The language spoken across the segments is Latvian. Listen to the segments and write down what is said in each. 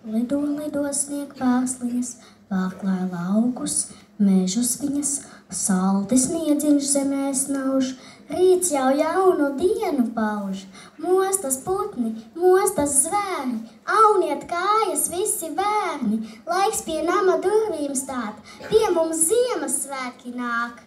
Lido, lido snieg pārsliņas, pārklāj laukus, mežus viņas, salti sniedziņš zemē snauž, rīts jau jaunu dienu pauž. Mostas putni, mostas zvēri, auniet kājas visi bērni, laiks pie nama durvīm stāt, pie mums Ziemassvētki nāk.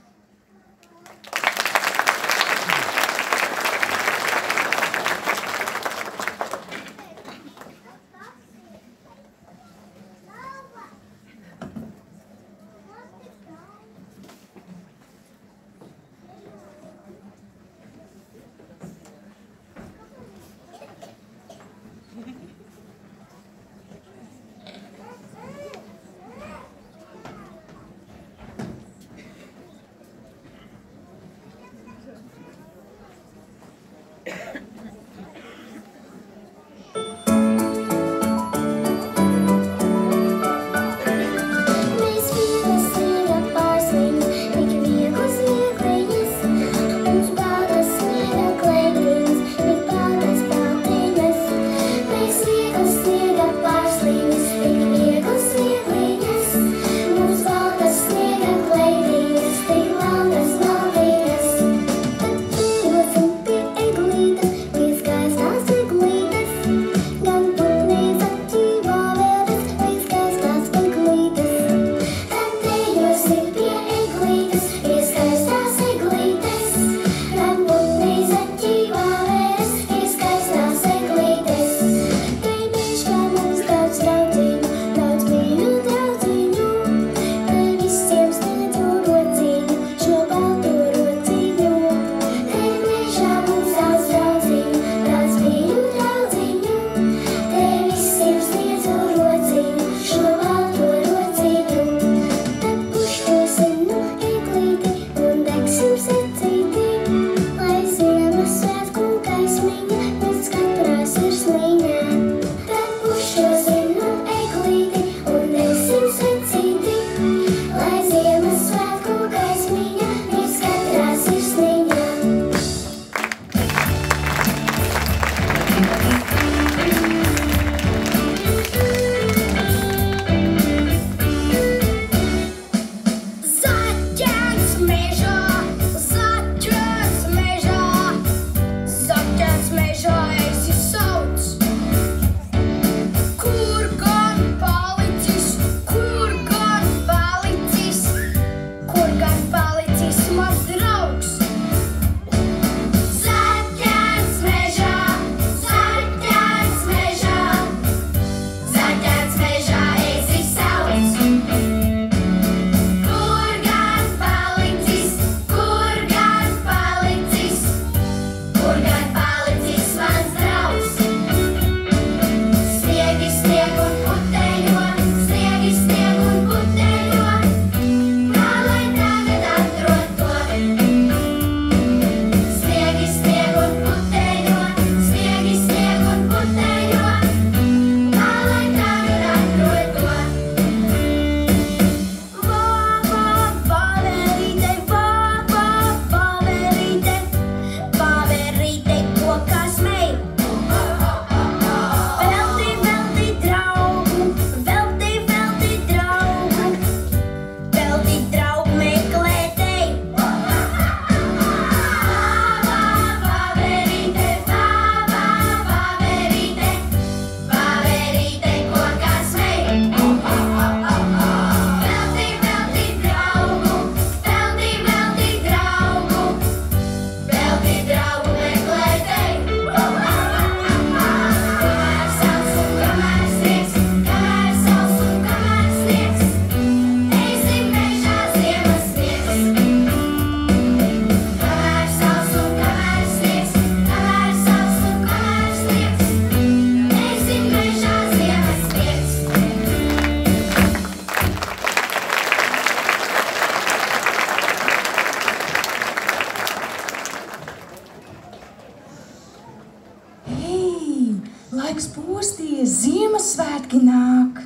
Laiks posties, Ziemassvētki nāk.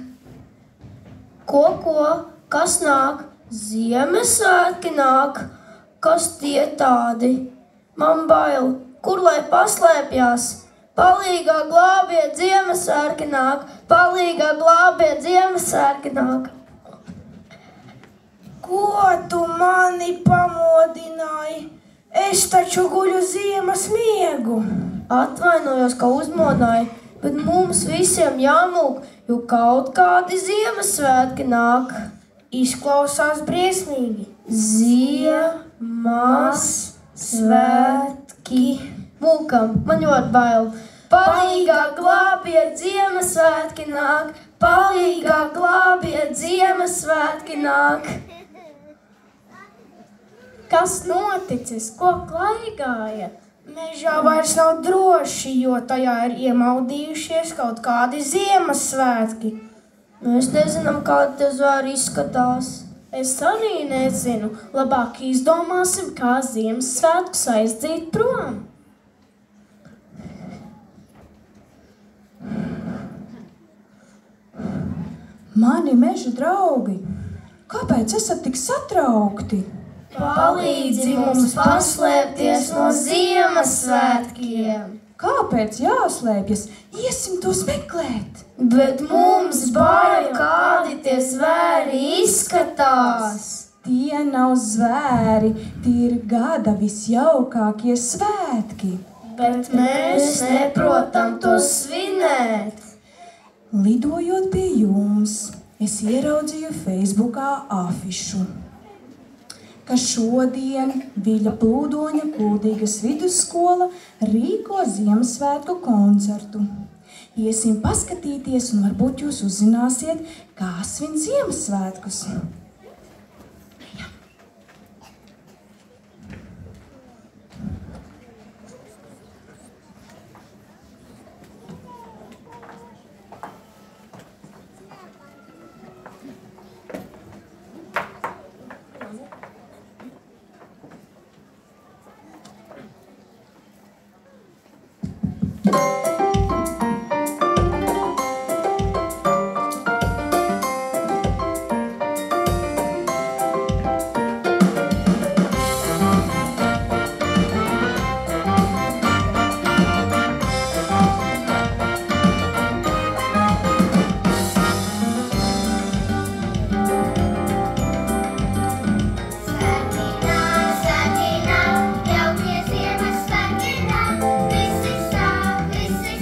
Ko? Kas nāk? Ziemassvētki nāk. Kas tie tādi? Man bail, kur lai paslēpjās? Palīgā glābiet, Ziemassvētki nāk! Palīgā glābiet, Ziemassvētki nāk! Ko tu mani pamodināji? Es taču guļu ziemas miegu. Atvainojos, ka uzmodināju, bet mums visiem jāmūk, jo kaut kādi Ziemassvētki nāk. Izklausās briesmīgi. Ziemassvētki. Mūkam, man ļoti bail. Palīgā glābiet, Ziemassvētki nāk! Palīgā glābiet, Ziemassvētki nāk! Kas noticis? Ko klaigājat? Mežā vairs nav droši, jo tajā ir iemaldījušies kaut kādi Ziemassvētki. Mēs nezinām, kāda tie zvēri izskatās. Es arī nezinu. Labāk izdomāsim, kā Ziemassvētkus aizdzīt prom. Mani meža draugi, kāpēc esat tik satraukti? Palīdzi mums paslēpties no Ziemassvētkiem. Kāpēc jāslēpjas? Iesim tos meklēt. Bet mums bail, kādi tie zvēri izskatās. Tie nav zvēri, tie ir gada visjaukākie svētki. Bet mēs neprotam to svinēt. Lidojot pie jums, es ieraudzīju Facebookā afišu, ka šodien Viļa Plūdoņa Kuldīgas vidusskola rīko Ziemassvētku koncertu. Iesim paskatīties un varbūt jūs uzzināsiet, kā svin Ziemassvētkus. Visi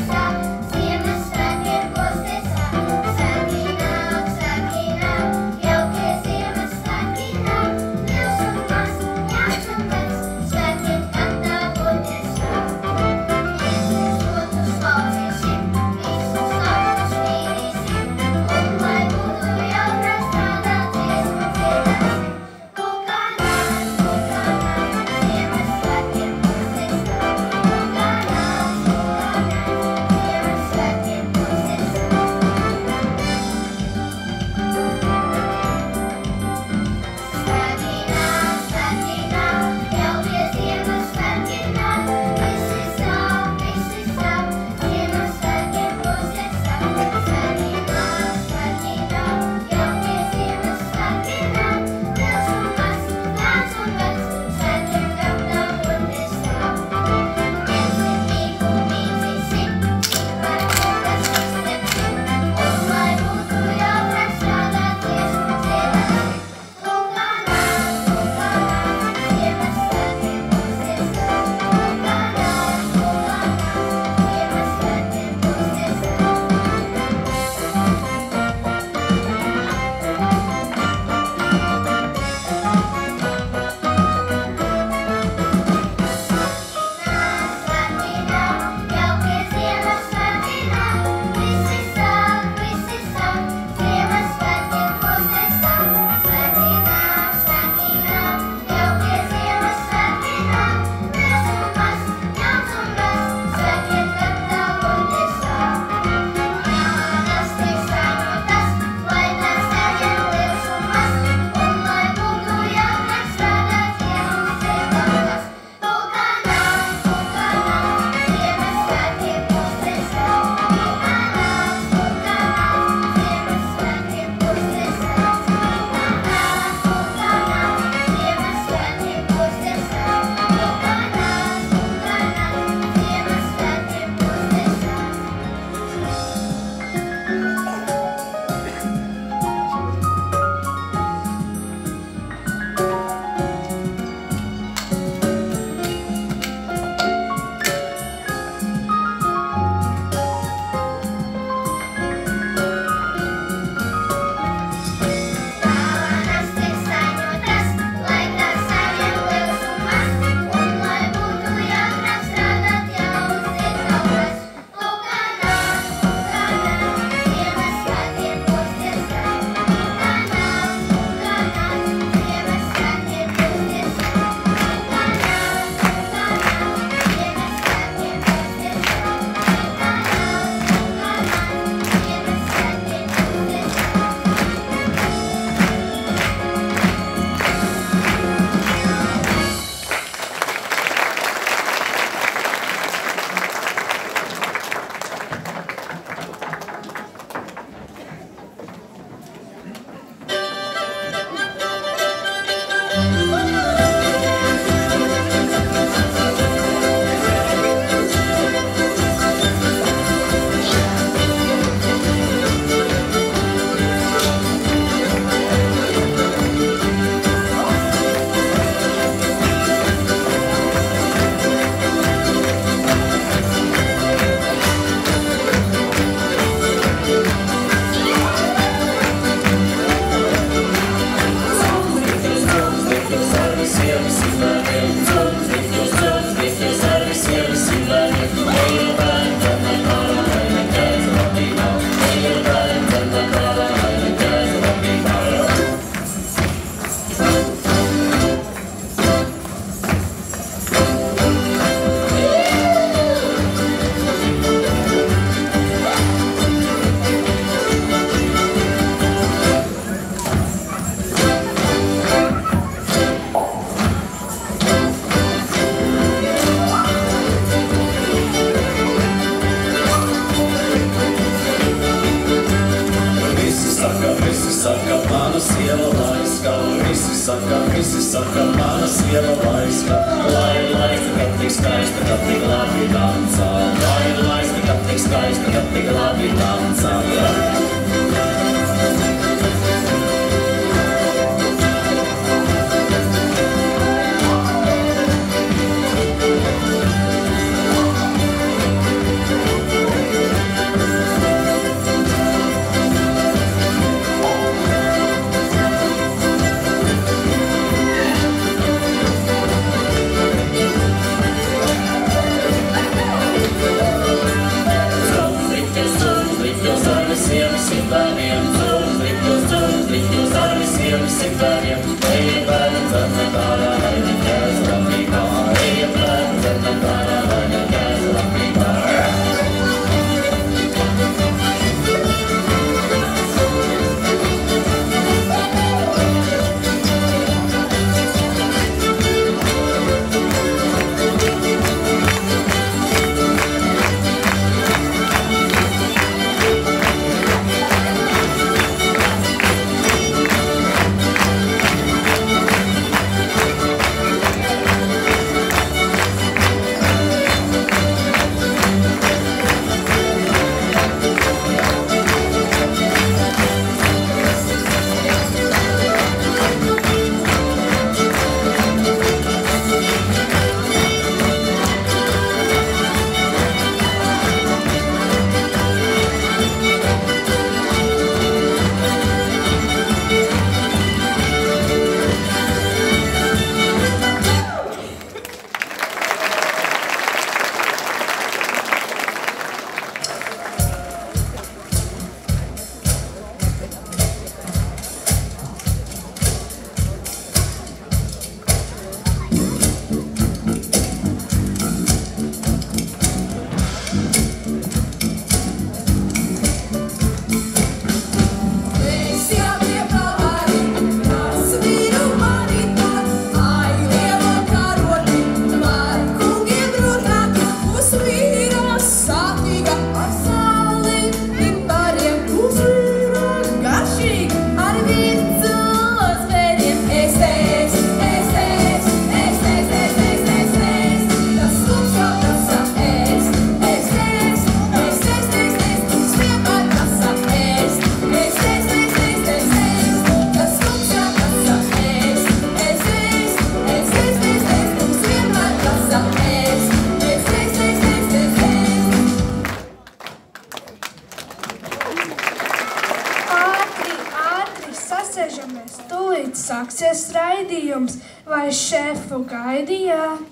sāksies raidījums, vai šefu gaidījāt?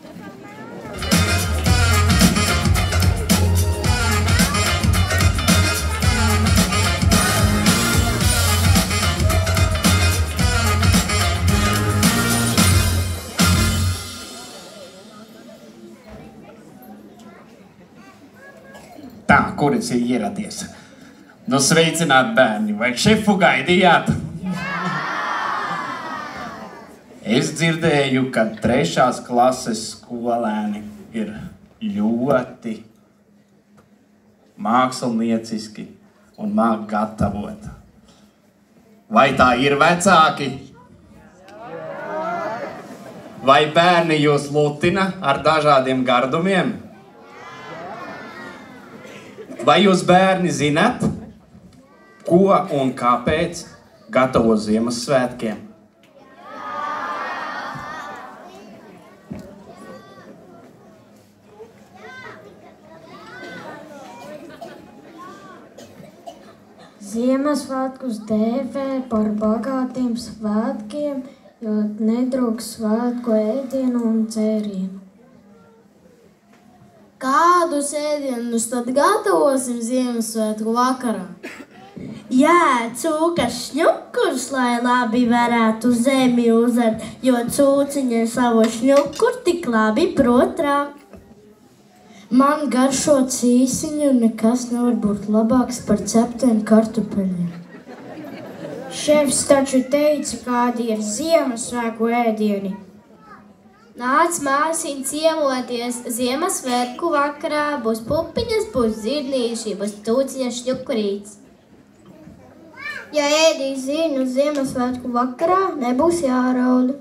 Tā, kur esi ieradies? Nu, sveicināt bērni, vai šefu gaidījāt? Es dzirdēju, ka 3. klases skolēni ir ļoti mākslinieciski un māk gatavot. Vai tā ir, vecāki? Vai bērni jūs lutina ar dažādiem gardumiem? Vai jūs bērni zināt, ko un kāpēc gatavo Ziemassvētkiem? Ziemassvētkus dēvē par bagātiem svētkiem, jo netrūks svētku ēdienu un dzērienu. Kā Kādus ēdienus tad gatavosim Ziemassvētku vakarā? Jā, cūkas šņukurus, lai labi varētu zemi uzart, jo cūciņa savu šņukuru tik labi prot rakt. Man garšo cīsiņu un nekas nevar būt labāks par ceptiem kartupeļiem. Šefs taču teica, kādi ir Ziemassvētku ēdieni. Nāc māsiņ ciemoties Ziemassvētku vakarā, būs pupiņas, būs zirnīši, būs cūciņa šņukurīts. Ja ēdīs zirņu Ziemassvētku vakarā, nebūs jārauda.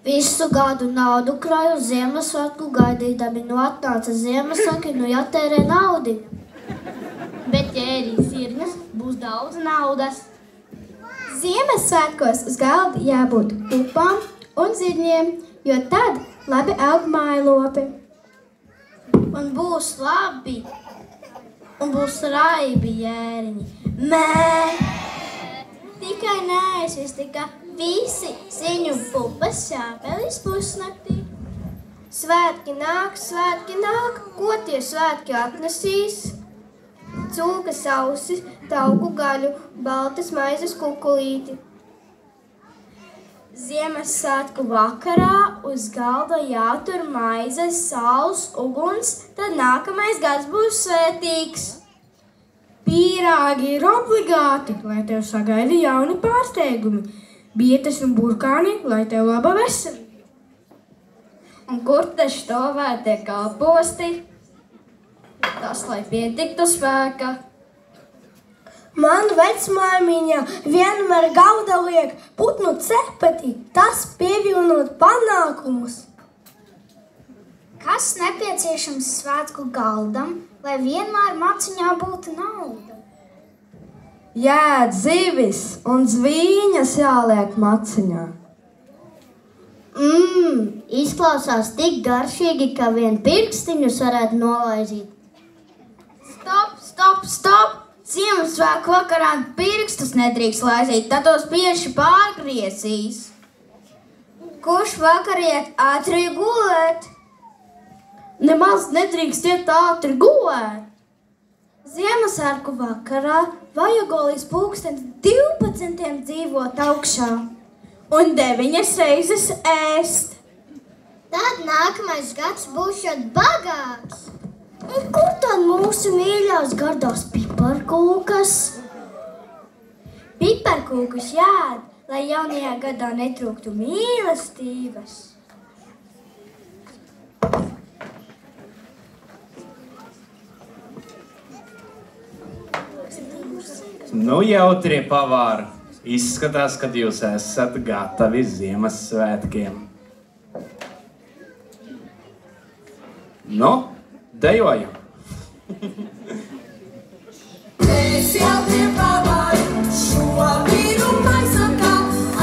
Visu gadu naudu krāju Ziemassvētku gaidīdami, nu atnāca Ziemassvētki, nu jātērē naudi. Bet, ja ēdīs zirņus, būs daudz naudas. Ziemassvētkos uz galda jābūt pupām un zirņiem, jo tad labi aug mājlopi. Un būs labi, un būs raibi jēriņi. Mē! Tikai neaizvis, tikai visi ziņu pupas šāpelīs pusnaktī. Svētki nāk, ko tie svētki atnesīs? Cūkas ausis, tauku gaļu, baltas maizes kukulīti. Ziemassvētku vakarā uz galda jātur maizes, saules, uguns, tad nākamais gads būs svētīgs. Pīrāgi ir obligāti, lai tev sagaida jauni pārsteigumi. Bietes un burkāni, lai tev laba veselība. Un kur te štovētie kalposti? Tas, lai pietiktu spēka. Man vecmāmiņa vienmēr galda liek putnu cepeti, tas pievilnot panākumus. Kas nepieciešams svētku galdam, lai vienmēr maciņā būtu nauda? Jā, zivis un zvīņas jāliek maciņā. Izklausās tik garšīgi, ka vien pirkstiņus varētu nolaizīt. Stop! Ziemassvētku vakarā pirkstus nedrīkst laizīt, tad tos bieži pārgriezīs. Kurš vakar iet ātri gulēt? Nemaz nedrīkst iet ātri gulēt. Ziemassvētku vakarā vajago līdz pulkstens 12 dzīvot augšā. Un 9 reizes ēst. Tad nākamais gads būs šod bagāts. Un kur tad mūsu mīļās gardās piparkūkas? Piparkūkas jāēd, lai jaunajā gadā netrūktu mīlestības. Nu, jautrie pavāri, izskatās, ka jūs esat gatavi Ziemassvētkiem. Nu, dejojam! Es jau tie pavāri, šo vīru maisakā,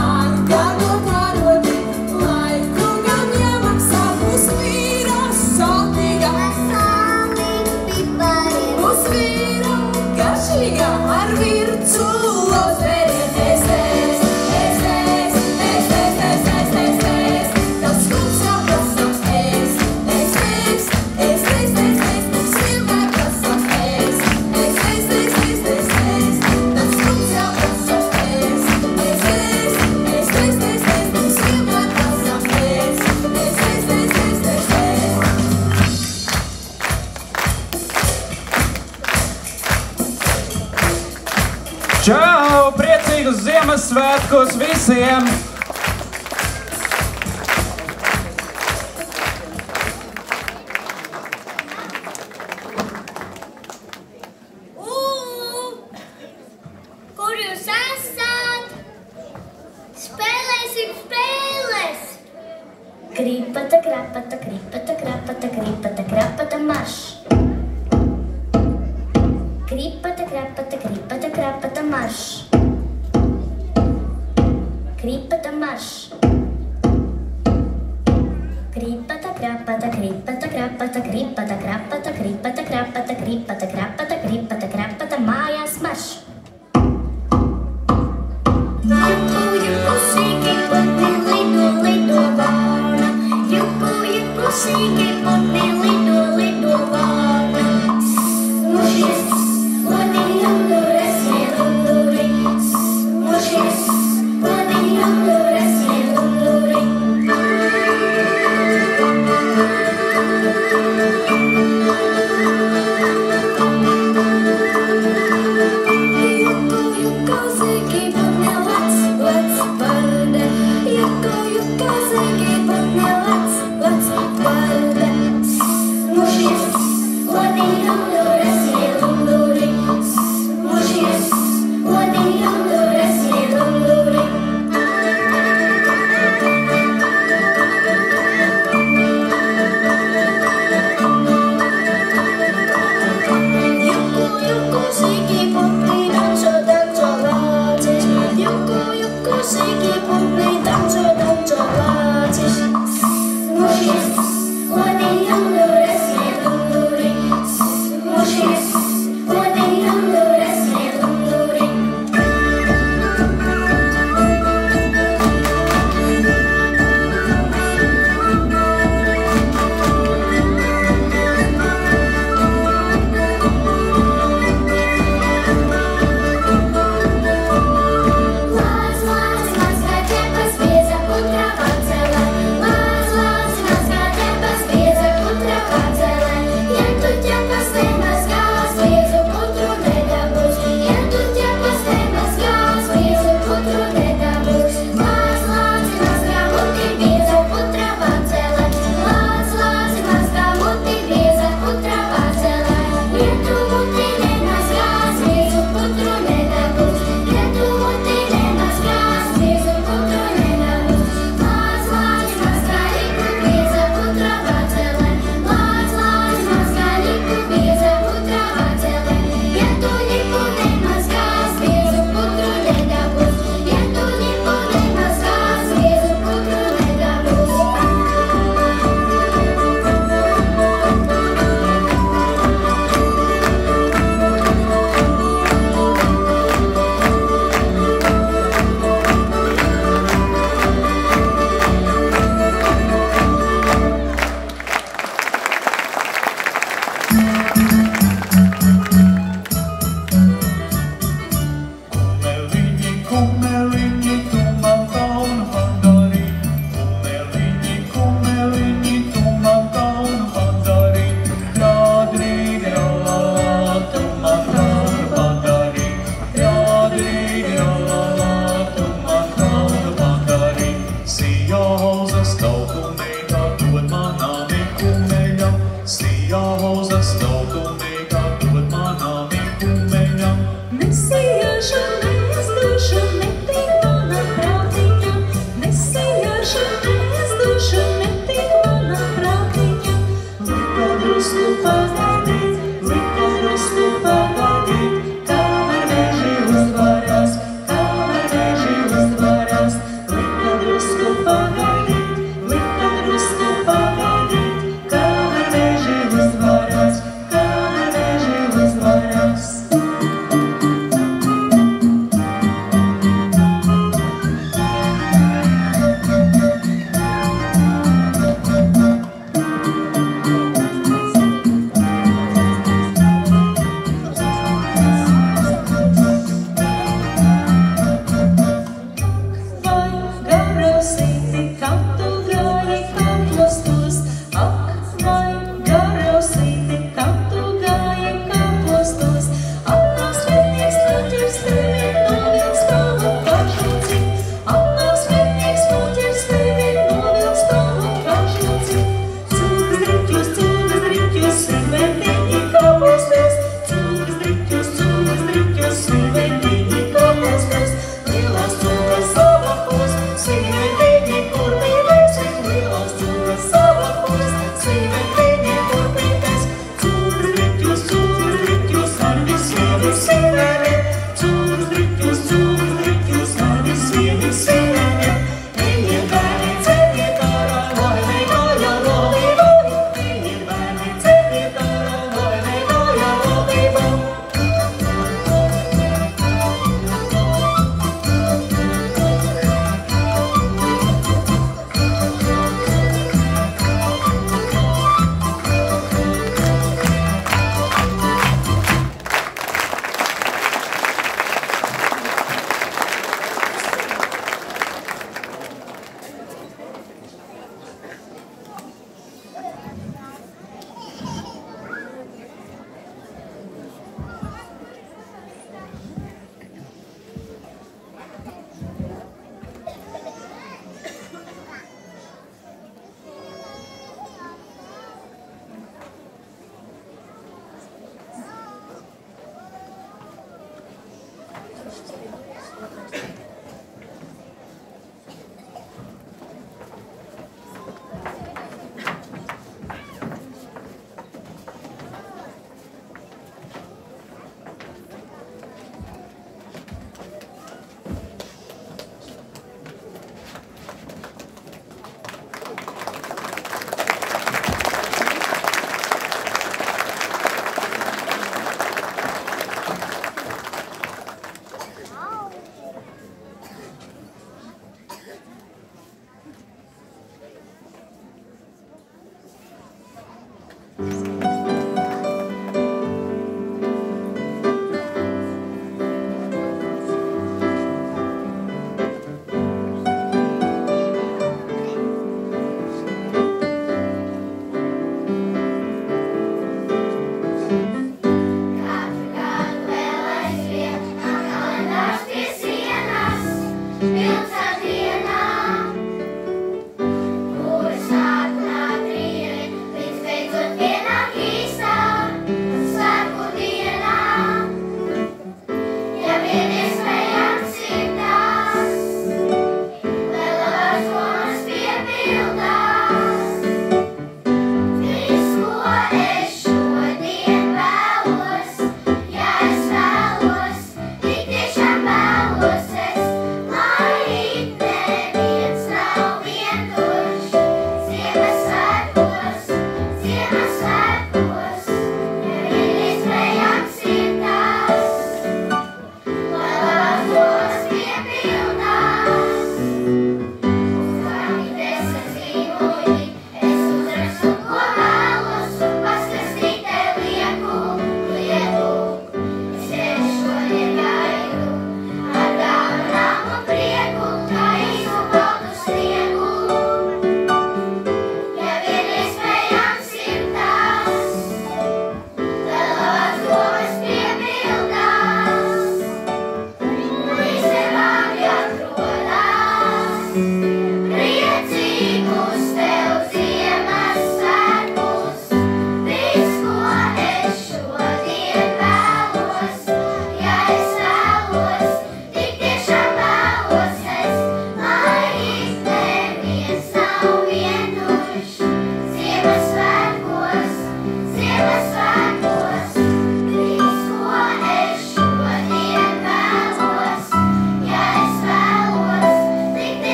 ar gado karoti, lai kungam iemaksā būs vīra saltīga. Būs vīra garšīga ar vircu lozveri. Tas kungs jau prasa mums vienmēr prasa Tas kungs jau prasa mums vienmēr prasa Čau! Priecīgus Ziemassvētkus visiem! Kur jūs esat? Spēlēsim spēles! Kripata, krapata, kripata, krapata, kripata, krapata, marš! Kripata, krapata, kripata, krapata, marš! Kripata, marš! Kripata, krapata, kripata, krapata, kripata, krapata, kripata, krapata, kripata, krapata, kripata, krapata, mājās marš! Juku, juku, sīki, putni, lido, lido, vārna. Juku, juku, sīki, putni, lido, lido, saukumīgā dod manām ikumeņam. Nesiešu, neizdošu, netik mana prātiņa. Nesiešu, neizdošu, netik mana prātiņa. Lika drusku pagaidīt, kamēr meži uzvarās, kamēr meži uzvarās. Lika drusku pagaidīt, kamēr meži uzvarās, kamēr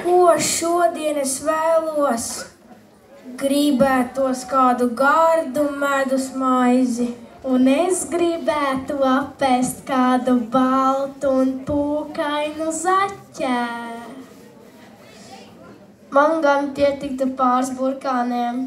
Ko šodien es vēlos? Gribētos kādu gardu medus maizi. Un es gribētu apēst kādu baltu un pūkainu zaķēru. Man gan pietiktu pāris burkāniem.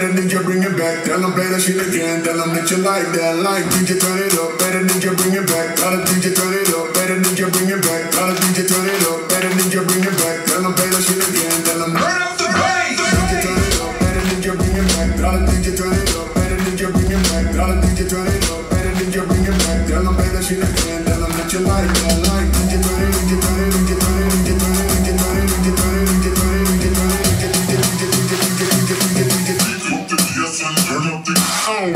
better ninja, bring it back. Tell them play that shit again. Tell them that you like that. Like DJ, turn it up. Better ninja, bring it back. Tell them DJ, turn it up. Better ninja, bring it back. Tell them DJ, turn it up. Better ninja, bring it back. Tell them play that shit again. Tell them turn up the bass. DJ, turn it up. Better ninja, bring it back. Tell them DJ, turn it up. Better ninja, bring it back. Tell them DJ, turn it up. Better ninja, bring it back. Tell them play that shit again. Tell them that you like that. Like DJ, turn it, DJ, turn it, DJ, turn it, DJ, turn it, DJ, turn it, DJ, turn it, DJ, turn it, DJ, turn it, turn up the sound.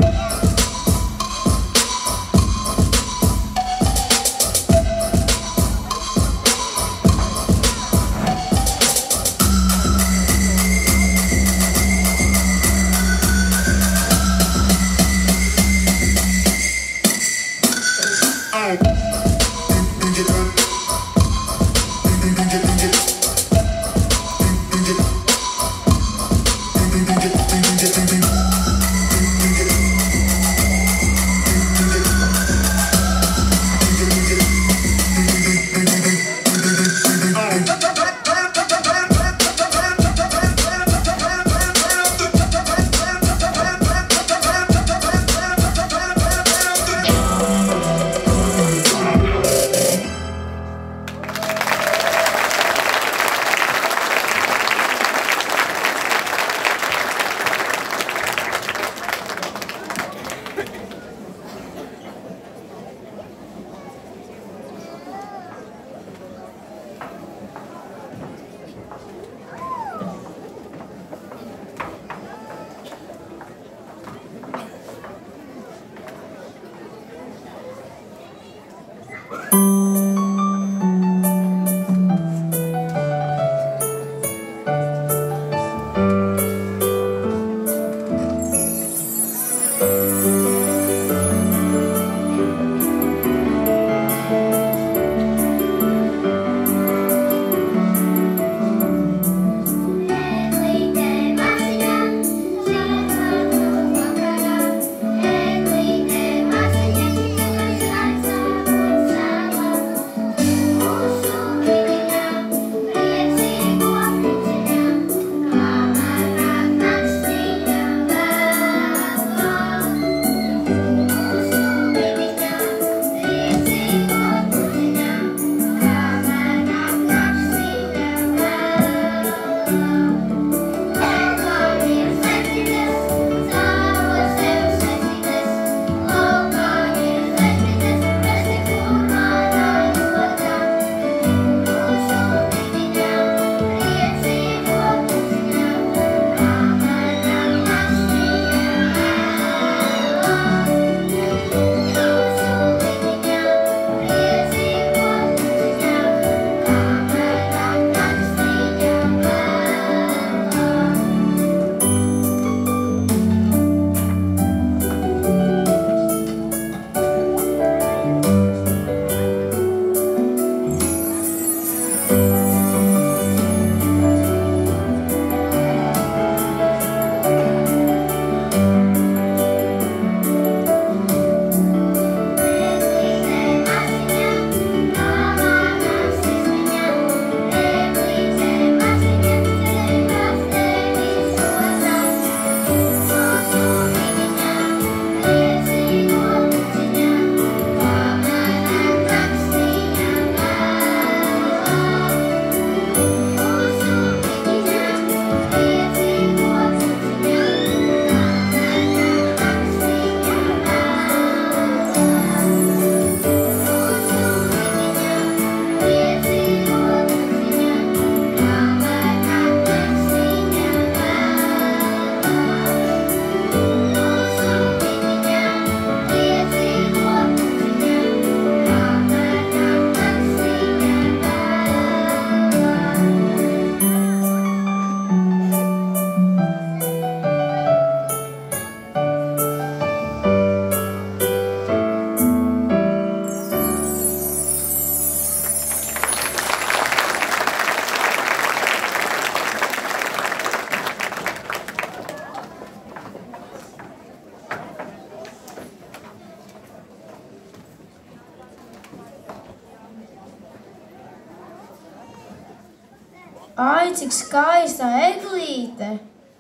Ai, cik skaista eglīte!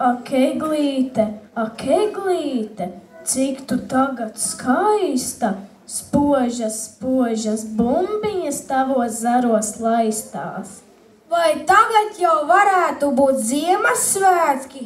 Ak, eglīte, Ak, eglīte, cik tu tagad skaista, spožas, spožas bumbiņas tavos zaros laistās. Vai tagad jau varētu būt Ziemassvētki?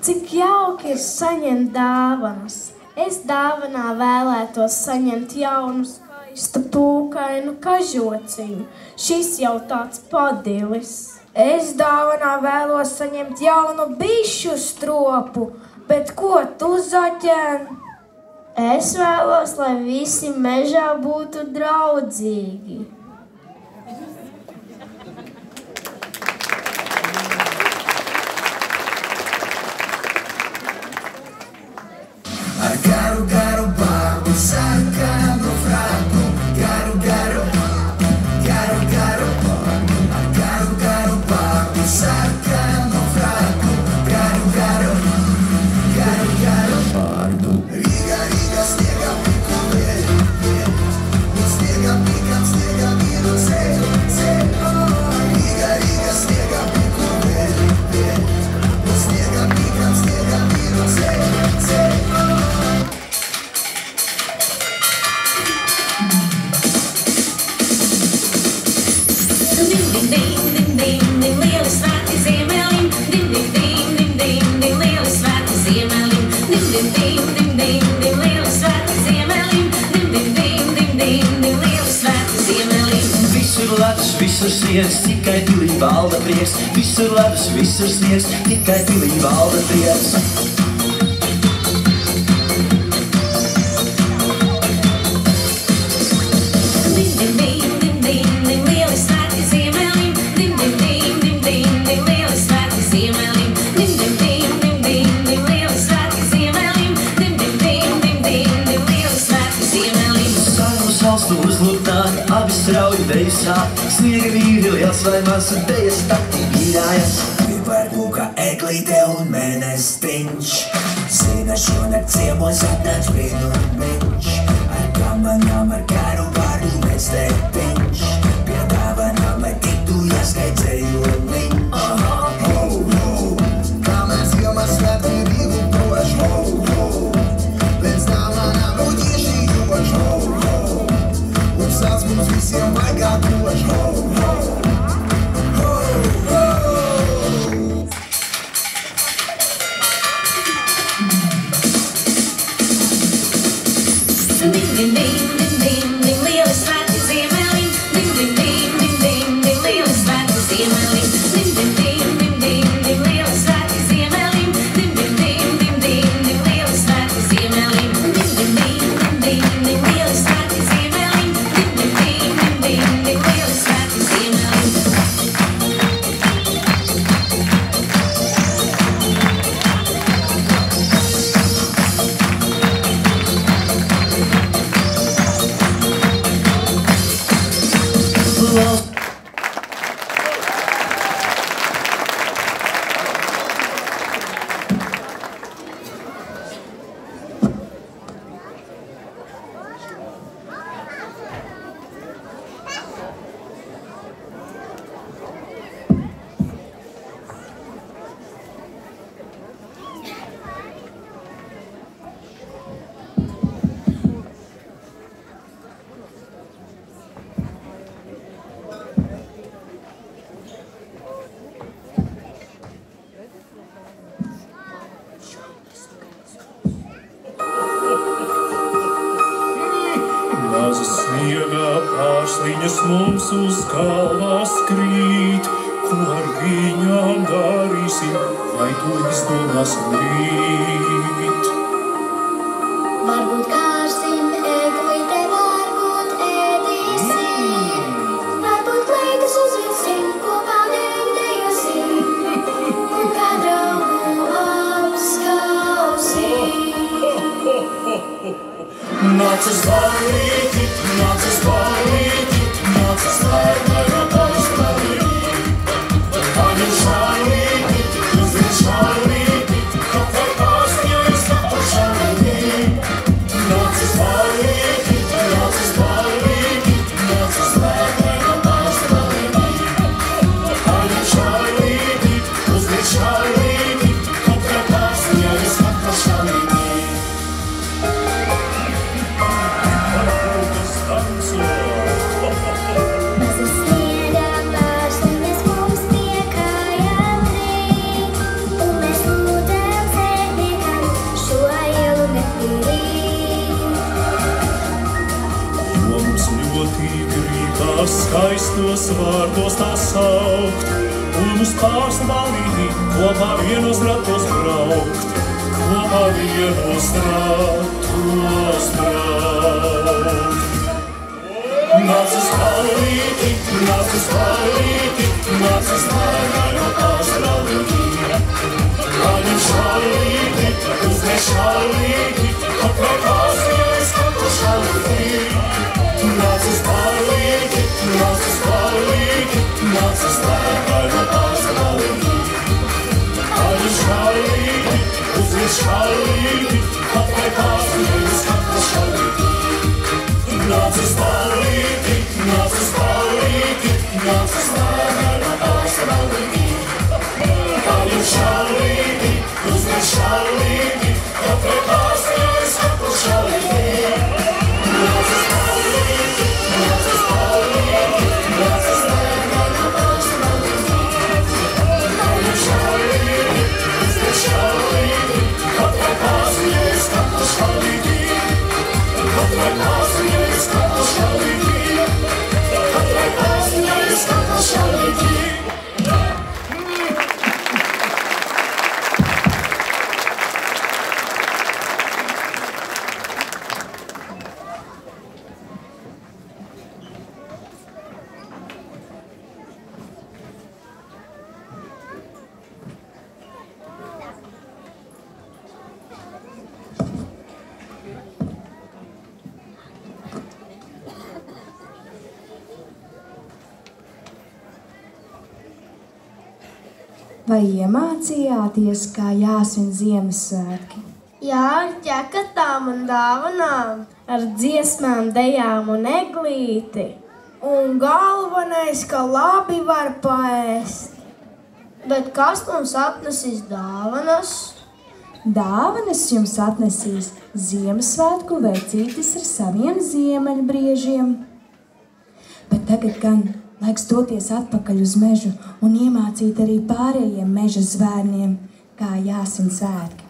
Cik jauki ir saņemt dāvanas. Es dāvanā vēlētos saņemt jaunu, skaistu, pūkainu kažociņu. Šis jau tāds padilis. Es dāvanā vēlos saņemt jaunu bišu stropu, bet ko tu, Zaķēn? Es vēlos, lai visi mežā būtu draudzīgi. Ar garu, garu barbu, sarkanu fraku, garu, garu, garu, garu barbu, ar garu, garu barbu, sarkanu fraku, garu, garu, garu, garu barbu. Riga, Riga, sniega piku, sniega pikam, sniega Visur sniegs, tikai pilī valda prieks. Visur ledus, visur sniegs, tikai pilī valda prieks. Strauji dejas rāt, sniega vīri liels vai maz, un dejas takti vīrājas. Piparkūka eglīte un mēnestiņš, zina šonakt ciemos atnāc brīnumbiņš. Ar kamanām, ar karu vārdu mestetiņš, pie dāvanām, lai tiktu jāskaidzejuliņš. Kā mēs ilmas svētī Rīgu prož, līdz dāvanām uģieši jūpaž, Sauc mums visiem vaigā kož, ho, ho, ho, ho. Ding, ding, ding, ding, ding, ding, lieli svētki ziemelim. Ding, ding, ding, ding, ding, ding, lieli svētki ziemelim. Ding, ding, ding, ding, ding, ding, lieli svētki ziemelim. Ding, ding, ding, ding, ding, ding, lieli svētki ziemelim. Ding, ding, ding, ding, ding, ding, lieli svētki ziemelim. Pārsliņas mums uz galvas krīt, ko ar viņām darīsim, vai to izdomāsim rīt. Varbūt kārsim eglīte, varbūt ēdīsim, varbūt kleitas uzvilksim, kopā dēļdejosim, un kā draugu apskausim. Nāc uz ballīti, nāc uz ballīti, nāc uz lērmēro pašbalīti. Paņem šalīti, uzliek šalīti, kaut vai pārsņojas pa šalīti. Nāc uz ballīti, nāc uz ballīti, nāc uz lērmēro pašbalīti. Paņem šalīti, uzliek šalīti, kaut vai pārsņojas pa šalīti. Skaistos vārdos tā saukt, un uz pārsbalīti kopā vienos ratos braukt, kopā vienos ratos braukt. Nāc uz ballīti, nāc uz ballīti, nāc uz lērmēro pašbalīti. Paņem šalīti, uzliek šalīti, kaut vai pārsņojas pa šalīti. Nāc uz ballīti, nāc uz ballīti, nāc uz lērmēro pašbalīti. Paņem šalīti, uzliek šalīti, kaut vai pārsņojas pa šalīti. Nāc uz ballīti, nāc uz ballīti, nāc uz lērmēro pašbalīti. Paņem šalīti, uzliek šalīti, kaut vai pārsņojas Vai iemācījāties, kā jāsvin Ziemassvētki? Jā, ar ķekatām un dāvanām, ar dziesmām, dejām un eglīti. Un galvenais, ka labi var paēst. Bet kas mums atnesīs dāvanas? Dāvanas jums atnesīs Ziemassvētku vecītis ar saviem ziemeļbriežiem. Bet tagad gan laiks doties atpakaļ uz mežu un iemācīt arī pārējiem meža zvērniem, kā jāsvin svētki.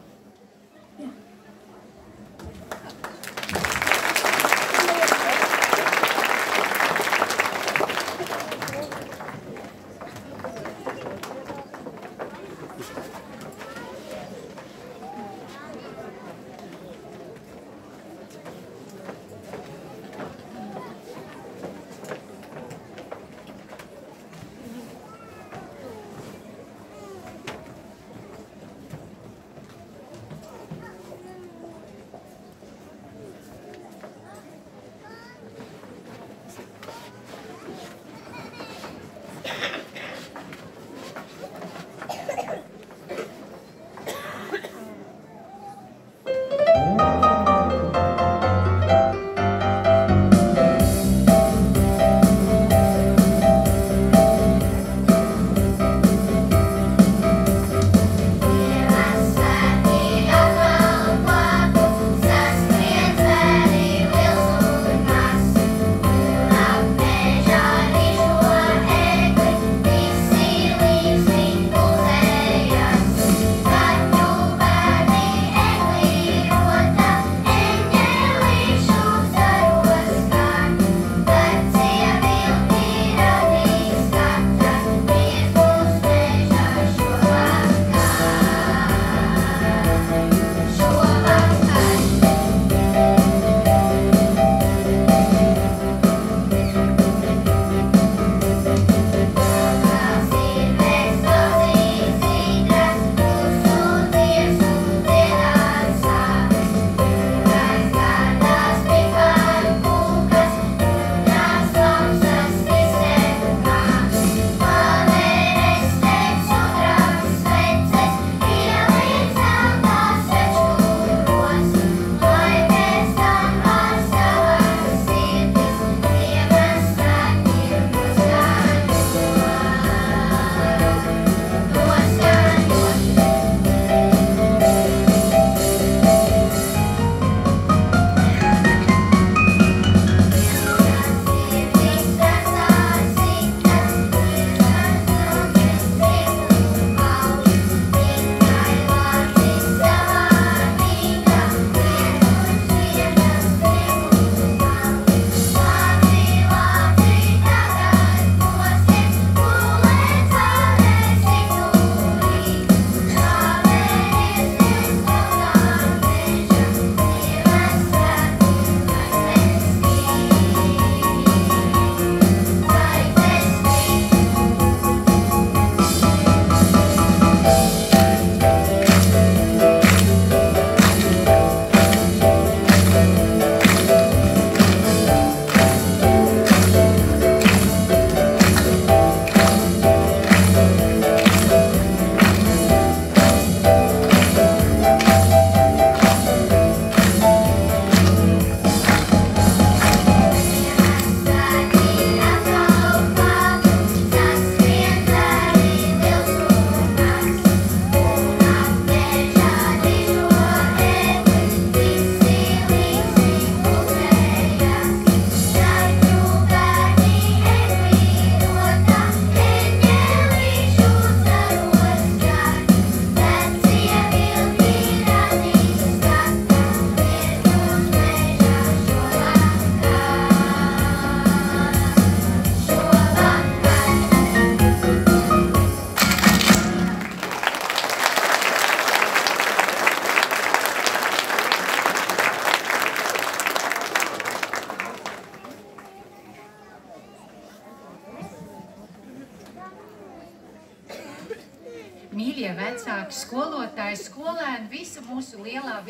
mīļie vecāki, skolotāji, skolēni, visa mūsu lielā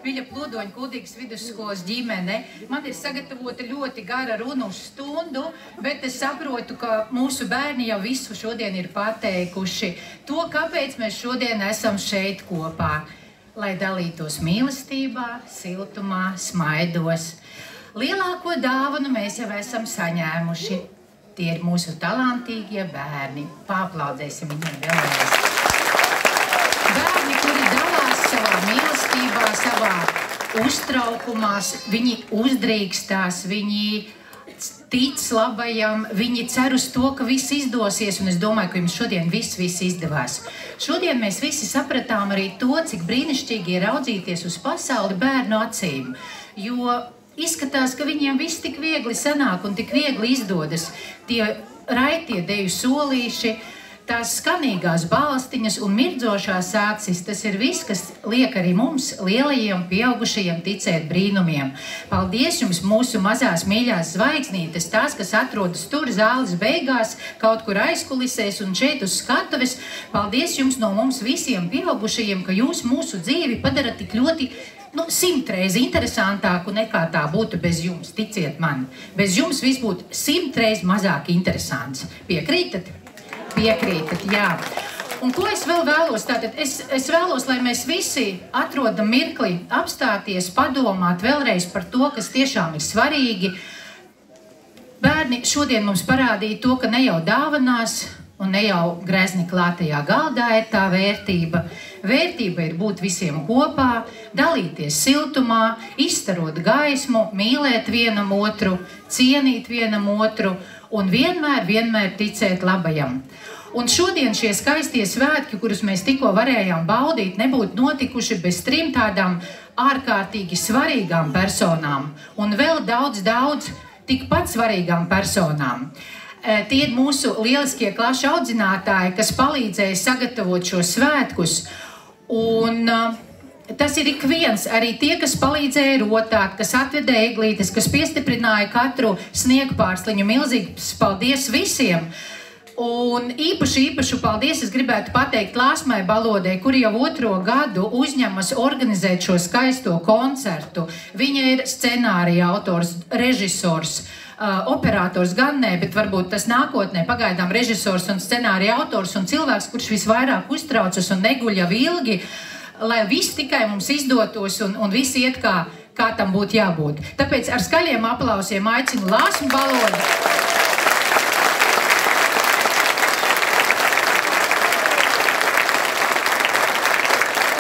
Viļa Pludoņa Kuldīgas vidusskolas ģimene. Man ir sagatavota ļoti gara runa uz stundu, bet es saprotu, ka mūsu bērni jau visu šodien ir pateikuši. To, kāpēc mēs šodien esam šeit kopā, lai dalītos mīlestībā, siltumā, smaidos. Lielāko dāvanu mēs jau esam saņēmuši. Tie ir mūsu talantīgie bērni. Paaplaudēsim viņiem vēlreiz. Bērni, kuri dalās savā mīlestībā, savā uztraukumā, viņi uzdrīkstās, viņi tic labajam, viņi cer uz to, ka viss izdosies, un es domāju, ka jums šodien viss izdevās. Šodien mēs visi sapratām arī to, cik brīnišķīgi ir raudzīties uz pasauli bērnu acīm, jo izskatās, ka viņiem viss tik viegli sanāk un tik viegli izdodas. Tie raitie deju solīši, tās skanīgās balstiņas un mirdzošās acis, tas ir viss, kas liek arī mums, lielajiem, pieaugušajiem, ticēt brīnumiem. Paldies jums, mūsu mazās mīļās zvaigznītes, tās, kas atrodas tur zāles beigās, kaut kur aizkulisēs un šeit uz skatuves. Paldies jums no mums visiem pieaugušajiem, ka jūs mūsu dzīvi padarat tik ļoti 100 reizi interesantāku nekā tā būtu bez jums, ticiet man. Bez jums viss būtu 100 reizi mazāk interesants. Piekrītat? Piekrītat, jā. Un ko es vēl vēlos? Tātad es vēlos, lai mēs visi atrodam mirkli, apstāties, padomāt vēlreiz par to, kas tiešām ir svarīgi. Bērni šodien mums parādīja to, ka ne jau dāvanās un ne jau grezni klātajā galdā ir tā vērtība. Vērtība ir būt visiem kopā, dalīties siltumā, izstarot gaismu, mīlēt vienam otru, cienīt vienam otru un vienmēr ticēt labajam. Un šodien šie skaistie svētki, kurus mēs tikko varējām baudīt, nebūtu notikuši bez 3 tādām ārkārtīgi svarīgām personām un vēl daudz tikpat svarīgām personām. Tie ir mūsu lieliskie klašu audzinātāji, kas palīdzēja sagatavot šos svētkus. Un tas ir ik viens, arī tie, kas palīdzēja rotāt, kas atveda eglītes, kas piestiprināja katru sniegpārsliņu. Milzīgs paldies visiem! Un īpašu paldies es gribētu pateikt Lāsmai Balodei, kur jau 2. gadu uzņemas organizēt šo skaisto koncertu. Viņa ir scenārija autors, režisors, operators gan ne, bet varbūt tas nākotnē pagaidām režisors un scenārija autors un cilvēks, kurš visvairāk uztraucas un neguļ jau ilgi, lai viss tikai mums izdotos un viss iet kā tam būtu jābūt. Tāpēc ar skaļiem aplausiem aicinu Lāsmu Balodu.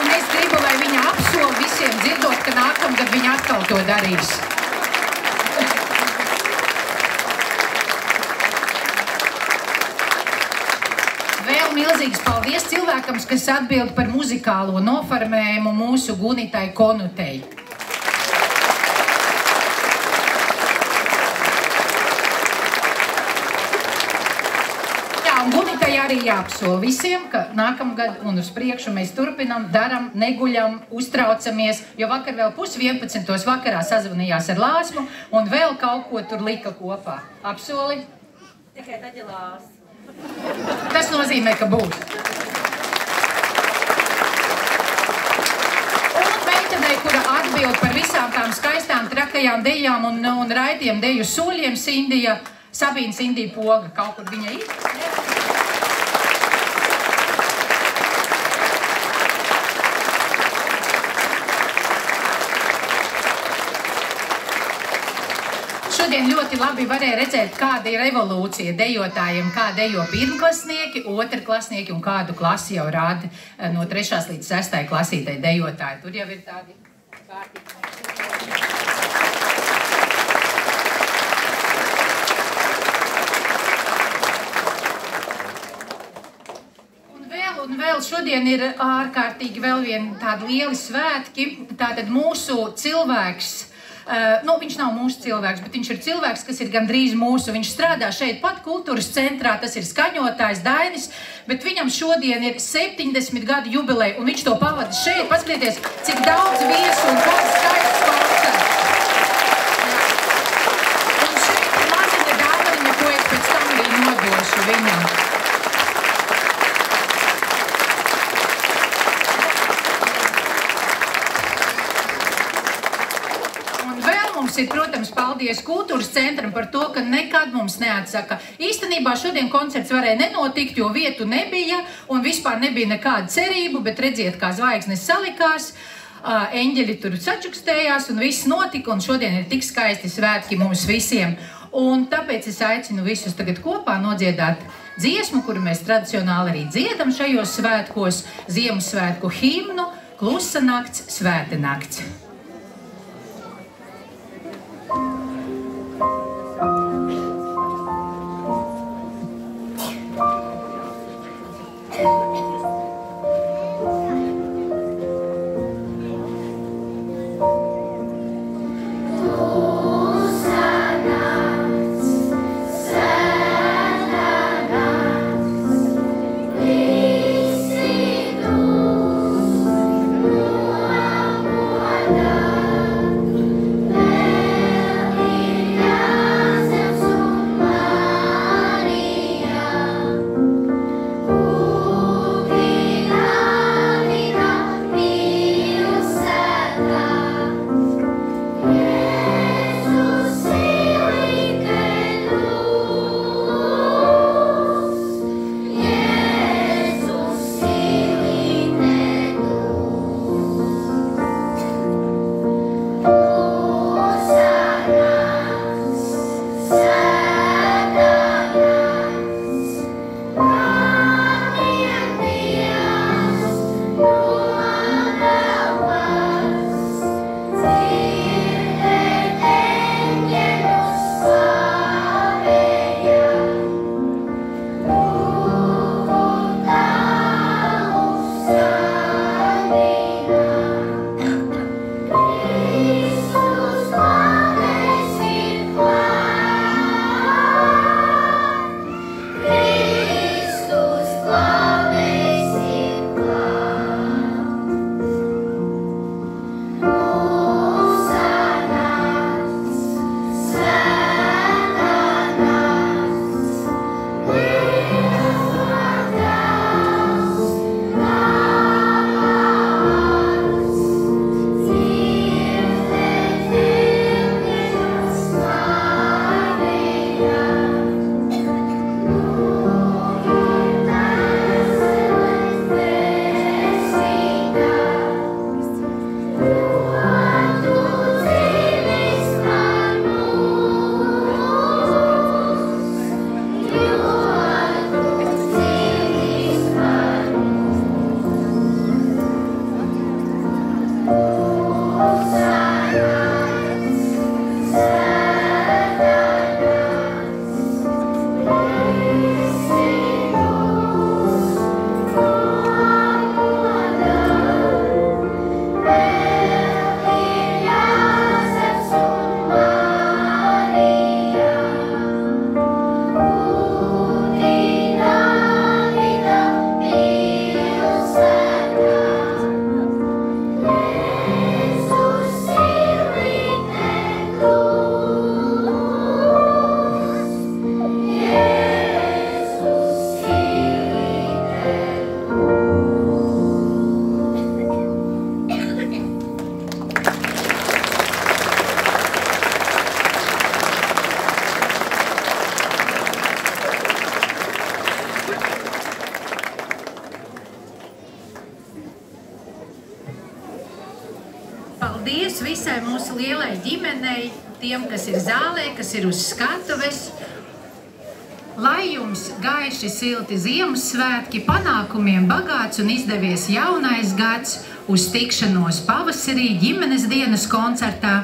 Un es gribu, lai viņa apsola visiem dzirdot, ka nākamgad viņa atkal to darīs. Milzīgs paldies cilvēkam, kas atbild par muzikālo noformējumu mūsu Gunitai Konutei. Jā, un Gunitai arī jāapsola visiem, ka nākamgad un uz priekšu mēs turpinam, daram, neguļam, uztraucamies, jo vakar vēl 10:30 vakarā sazvanījās ar Lāsmu un vēl kaut ko tur lika kopā. Apsoli? Tikai daļilās. Tas nozīmē, ka būs. Un meitenei, kura atbild par visām tām skaistām, trakajām dejām un raitiem deju soļiem, Sabīna Sindija Poga. Kaut kur viņa ir? Šodien ļoti labi varēja redzēt, kāda ir evolūcija dejotājiem, kā dejo pirmklasnieki, otrklasnieki un kādu klasi jau rāda no 3. līdz 6. klasītei dejotāji. Tur jau ir tādi kārtīgi. Un vēl šodien ir ārkārtīgi vēl viena tāda lieli svētki. Tātad mūsu cilvēks, viņš nav mūsu cilvēks, bet viņš ir cilvēks, kas ir gandrīz mūsu. Viņš strādā šeit pat kultūras centrā, tas ir skaņotājs Dainis, bet viņam šodien ir 70 gadu jubileja, un viņš to pavada šeit. Paskatieties, cik daudz viesu un kāds skaists koncerts. Un šeit ir maziņa dāvaniņa, ko es pēc tam arī nodošu viņam. paldies kultūras centram par to, ka nekad mums neatsaka. Īstenībā šodien koncerts varēja nenotikt, jo vietu nebija un vispār nebija nekāda cerību, bet redziet, kā zvaigznes salikās. Eņģeļi tur sačukstējās un viss notika, un šodien ir tik skaisti svētki mums visiem. Un tāpēc es aicinu visus tagad kopā nodziedāt dziesmu, kuru mēs tradicionāli arī dziedam šajos svētkos, Ziemassvētku himnu Klusa nakts, svēta nakts. Paldies visai mūsu lielai ģimenei, tiem, kas ir zālē, kas ir uz skatuves. Lai jums gaiši silti Ziemassvētki, panākumiem bagāts un izdevies jaunais gads, uz tikšanos pavasarī ģimenes dienas koncertā.